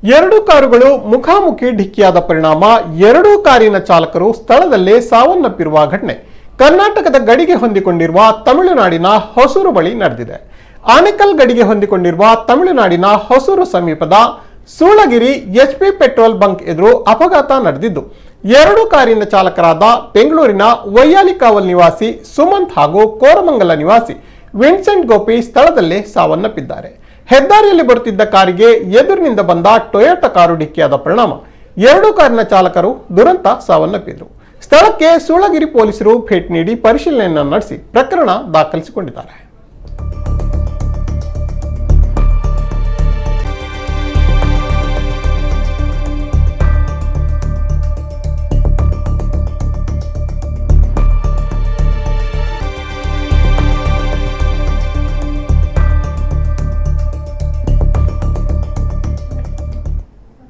ಎರಡು ಕಾರುಗಳು ಮುಖಾಮುಖಿ ಡಿಕ್ಕಿಯಾದ ಪರಿಣಾಮ ಎರಡೂ ಕಾರಿನ ಚಾಲಕರು ಸ್ಥಳದಲ್ಲೇ ಸಾವನ್ನಪ್ಪಿರುವ ಘಟನೆ ಕರ್ನಾಟಕದ ಗಡಿಗೆ ಹೊಂದಿಕೊಂಡಿರುವ ತಮಿಳುನಾಡಿನ ಹೊಸೂರು ಬಳಿ ನಡೆದಿದೆ. ಆನೇಕಲ್ ಗಡಿಗೆ ಹೊಂದಿಕೊಂಡಿರುವ ತಮಿಳುನಾಡಿನ ಹೊಸೂರು ಸಮೀಪದ ಸೂಳಗಿರಿ ಎಚ್ಪಿ ಪೆಟ್ರೋಲ್ ಬಂಕ್ ಎದುರು ಅಪಘಾತ ನಡೆದಿದ್ದು, ಎರಡು ಕಾರಿನ ಚಾಲಕರಾದ ಬೆಂಗಳೂರಿನ ವೈಯಾಲಿಕಾವಲ್ ನಿವಾಸಿ ಸುಮಂತ್ ಹಾಗೂ ಕೋರಮಂಗಲ ನಿವಾಸಿ ವಿನ್ಸೆಂಟ್ ಗೋಪಿ ಸ್ಥಳದಲ್ಲೇ ಸಾವನ್ನಪ್ಪಿದ್ದಾರೆ. ಹೆದ್ದಾರಿಯಲ್ಲಿ ಬರುತ್ತಿದ್ದ ಕಾರಿಗೆ ಎದುರಿನಿಂದ ಬಂದ ಟೊಯೋಟಾ ಕಾರು ಡಿಕ್ಕಿಯಾದ ಪರಿಣಾಮ ಎರಡು ಕಾರಿನ ಚಾಲಕರು ದುರಂತ ಸಾವನ್ನಪ್ಪಿದರು. ಸ್ಥಳಕ್ಕೆ ಸೂಳಗಿರಿ ಪೊಲೀಸರು ಭೇಟಿ ನೀಡಿ ಪರಿಶೀಲನೆಯನ್ನು ನಡೆಸಿ ಪ್ರಕರಣ ದಾಖಲಿಸಿಕೊಂಡಿದ್ದಾರೆ.